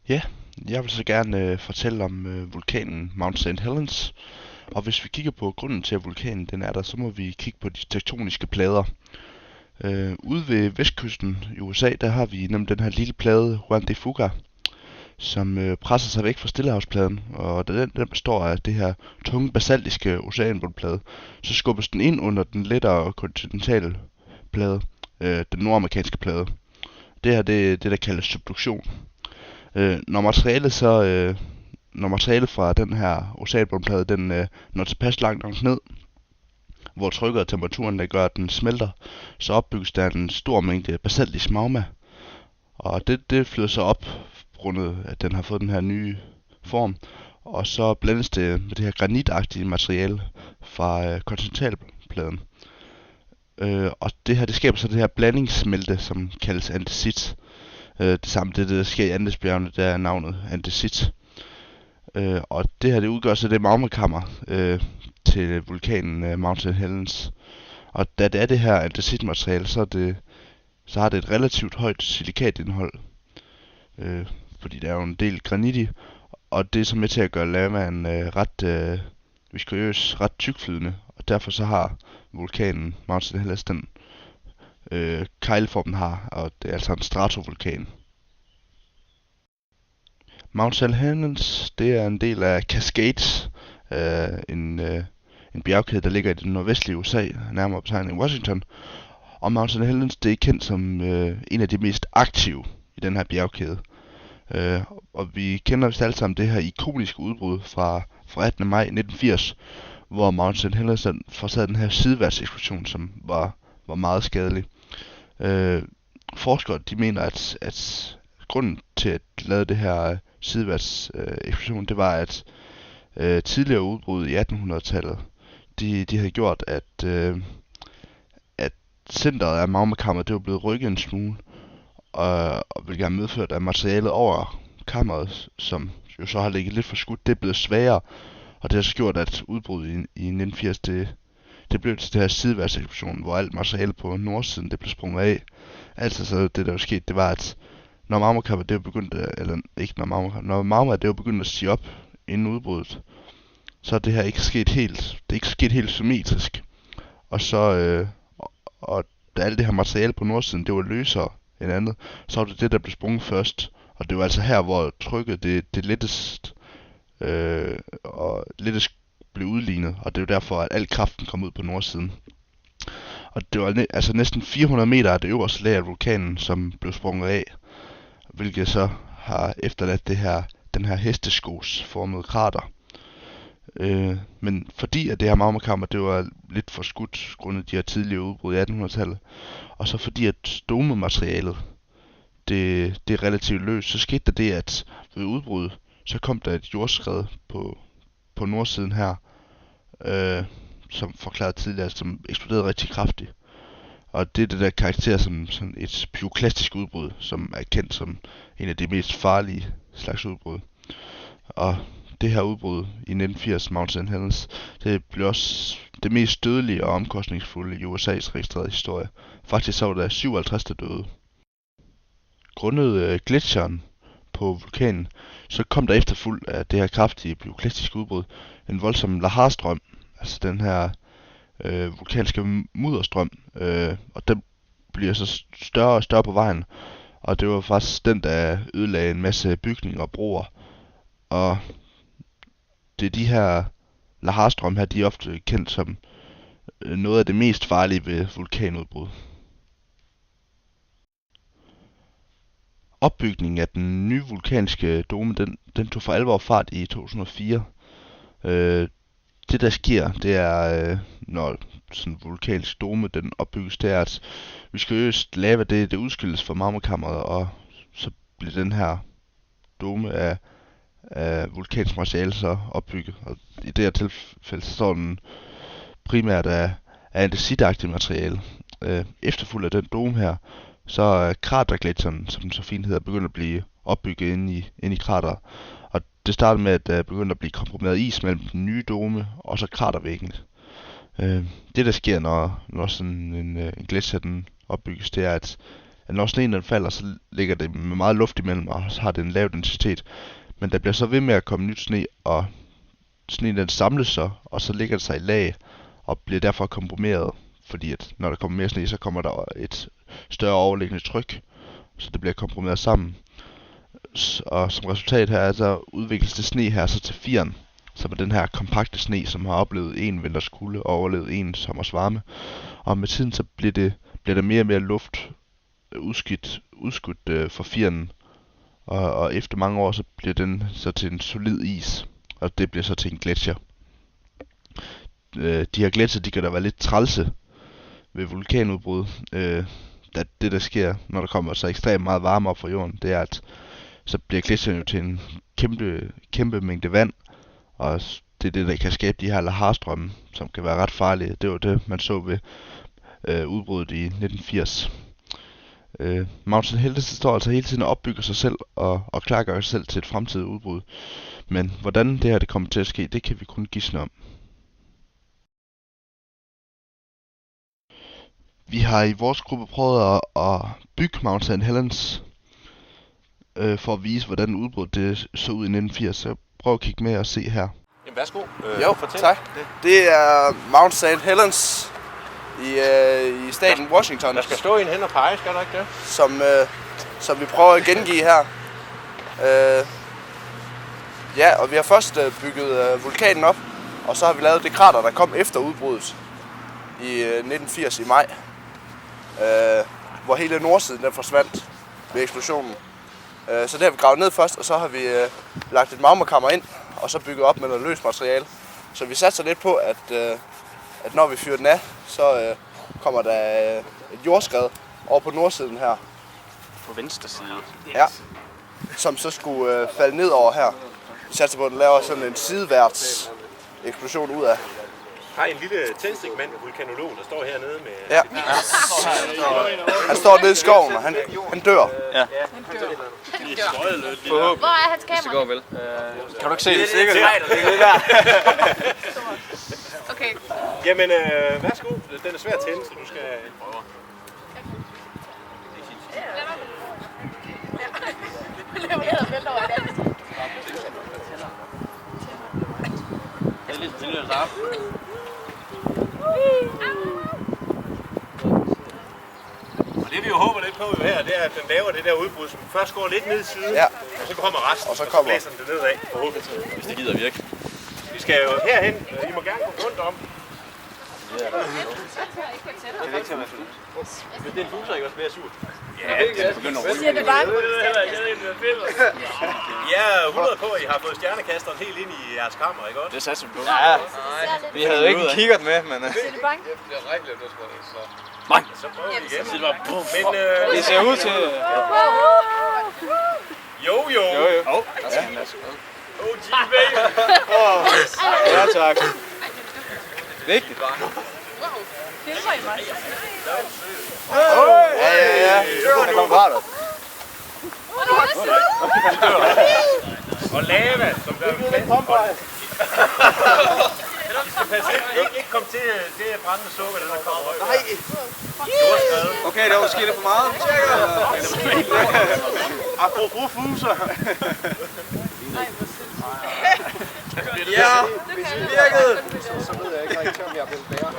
Ja, jeg vil så gerne fortælle om vulkanen Mount St. Helens. Og hvis vi kigger på grunden til, at vulkanen den er der, så må vi kigge på de tektoniske plader. Ude ved vestkysten i USA, der har vi nemlig den her lille plade Juan de Fuca, som presser sig væk fra Stillehavspladen. Og da den består af det her tunge basaltiske oceanbundplade, så skubbes den ind under den lettere kontinentale plade, den nordamerikanske plade. Det her det er det, der kaldes subduktion. Når materialet når materialet fra den her oceanbundplade den når tilpas langt nok ned, hvor trykket og temperaturen der gør, at den smelter, så opbygges der en stor mængde basaltisk magma. Og det flyder så op, grundet at den har fået den her nye form. Og så blandes det med det her granitagtige materiale fra kontinentalpladen. Og det her det skaber så det her blandingssmelte, som kaldes andesit. Det samme det der sker i Andesbjergene, der er navnet andesit. Og det her det udgør så det magmakammer til vulkanen Mount St. Helens. Og da det er det her andesitmateriale, så har det et relativt højt silikatindhold, fordi der er jo en del granit i, og det er så med til at gøre lavaen ret viskøs, ret tykflydende, og derfor så har vulkanen Mount St. Helens den kegleform den har, og det er altså en stratovulkan. Mount St. Helens, det er en del af Cascades, en bjergkæde, der ligger i det nordvestlige USA, nærmere betegnet i Washington. Og Mount St. Helens, det er kendt som en af de mest aktive i den her bjergkæde. Og vi kender vist alle sammen det her ikoniske udbrud fra 18. maj 1980, hvor Mount St. Helens forårsagede den her sideværtseksplosion, som var meget skadelig. Forskere de mener, at grunden til at lave det her sideværtseksplosion, det var, at tidligere udbrud i 1800-tallet, de havde gjort, at centret af magmakammeret det var blevet rykket en smule, og hvilket har medført, at materialet over kammeret, som jo så har ligget lidt for skudt, det er blevet sværere, og det har så gjort, at udbruddet i 1980, det blev til det her sideværtseksplosion, hvor alt materiale på nordsiden, det blev sprunget af. Altså så det der var sket, det var, at når magmakammeret det var begyndt, eller ikke når magmaet det var begyndt at stige op inden udbruddet, så er det her ikke sket helt, det er ikke sket helt symmetrisk. Og så, og da alt det her materiale på nordsiden, det var løsere end andet, så var det det, der blev sprunget først. Og det var altså her, hvor trykket det lettest blev udlignet, og det er jo derfor, at al kraften kom ud på nordsiden. Og det var altså næsten 400 meter af det øverste lag af vulkanen, som blev sprunget af, hvilket så har efterladt den her hesteskos formede krater. Men fordi at det her magmakammer det var lidt for skudt grundet de her tidlige udbrud i 1800-tallet, og så fordi at domematerialet det er relativt løst, så skete der det, at ved udbruddet, så kom der et jordskred på nordsiden her, som forklaret tidligere, som eksploderede rigtig kraftigt. Og det er det der karakter som sådan et pyroklastisk udbrud, som er kendt som en af de mest farlige slags udbrud. Og det her udbrud i 1980 Mount St. Helens, det blev også det mest dødelige og omkostningsfulde i USA's registrerede historie. Faktisk så var der 57 der døde. Grundet gletsjeren på vulkanen, så kom der efterfulgt af det her kraftige pyroklastiske udbrud en voldsom Laharstrøm, altså den her vulkanske mudderstrøm, og den bliver så større og større på vejen, og det var faktisk den, der ødelagde en masse bygninger og broer, og det er de her Laharstrøm her, de er ofte kendt som noget af det mest farlige ved vulkanudbrud. Opbygningen af den nye vulkanske dome, den tog for alvor fart i 2004. Det der sker, det er, når sådan en vulkansk dome den opbygges, det er, at viskøst lava det udskilles fra magmakammeret, og så bliver den her dome af vulkansk materiale så opbygget. Og i det her tilfælde så står den primært af andesitagtigt materiale. Efterfulgt af den dome her, så er kratergletsjeren, som den så fint hedder, begyndt at blive opbygget inde i krateret. Og det startede med, at der begyndte at blive komprimeret is mellem den nye dome og så kratervæggen. Det der sker, når sådan en gletsjer den opbygges, det er, at at når sneen den falder, så ligger det med meget luft imellem, og så har det en lav densitet. Men der bliver så ved med at komme nyt sne, og sneen den samles så, og så ligger det sig i lag, og bliver derfor komprimeret, fordi at når der kommer mere sne, så kommer der et større overliggende tryk, så det bliver komprimeret sammen. Og som resultat her, så udvikles det sne her så til firen, som er den her kompakte sne, som har oplevet en vinters kulde og overlevet en sommers varme. Og med tiden så bliver der mere og mere luft udskudt fra firen, og efter mange år så bliver den så til en solid is, og det bliver så til en gletsjer. De her gletsjer, de kan da være lidt trælse ved vulkanudbrud. Det der sker, når der kommer så ekstremt meget varme op fra jorden, det er, at så bliver gletsjeren jo til en kæmpe mængde vand, og det er det, der kan skabe de her Laharstrømme, som kan være ret farlige. Det var det, man så ved udbruddet i 1980. Mount St. Helens står altså hele tiden og opbygger sig selv og klargør sig selv til et fremtidigt udbrud. Men hvordan det her det kommer til at ske, det kan vi kun gisne om. Vi har i vores gruppe prøvet at bygge Mount St. Helens for at vise, hvordan udbruddet det så ud i 1980. Så prøv at kigge med og se her. Jamen, værsgo. Jo, tak. Det er Mount St. Helens i staten Washington. Der skal stå en hen og pege, skal der ikke det? Som vi prøver at gengive her. Ja, og vi har først bygget vulkanen op, og så har vi lavet det krater, der kom efter udbruddet i 1980 i maj. Hvor hele nordsiden den forsvandt ved eksplosionen. Så det har vi gravet ned først, og så har vi lagt et magmakammer ind, og så bygget op med noget løst materiale. Så vi satser lidt på, at når vi fyrer den af, så kommer der et jordskred over på nordsiden her. På venstre side. Ja, som så skulle falde ned over her. Vi satser på, at den laver sådan en sideværts eksplosion ud af. Har en lille tændstikmand, vulkanolog, der står hernede med... Ja. Han står nede i skoven, og han dør. Ja. Hvor er hans kamera? Det går vel. Kan du ikke se det sikkert? Okay. Jamen, værsgo. Den er svær at tænde, så du skal prøve. Og det vi jo håber lidt på jo her, det er, at den laver det der udbrud, som først går lidt ned i siden, ja. Og så kommer resten, og så blæser den det nedad, forhåbentlig. Hvis det gider virke. Vi skal jo herhen. I må gerne gå rundt om. Det er ikke til at være surt. Men det er en fuser, ikke også mere sur? Ja, det begynder at rulle. Siger det bare? Ja, 100 på, at I har fået stjernekasteren helt ind i jeres kammer, ikke også? Det satser vi på. Ja, vi havde ikke en kikkert med, men... Siger det bange? Bang! Så prøver vi igen. Så det var bum. Men Det ser ud til... Jo. Oh, ja. OG baby. Ja, tak. Vigtigt. Filmer I mig? Ja. Der kommer brættet. Og lava, som der er kendt. I skal passe ikke komme til det brændende sukker, den der kommer højt. Nej. Okay, det var måske lidt for meget. Apropos fuser. Ja, det virkede. Så ved jeg ikke rigtig, om jeg vil bære.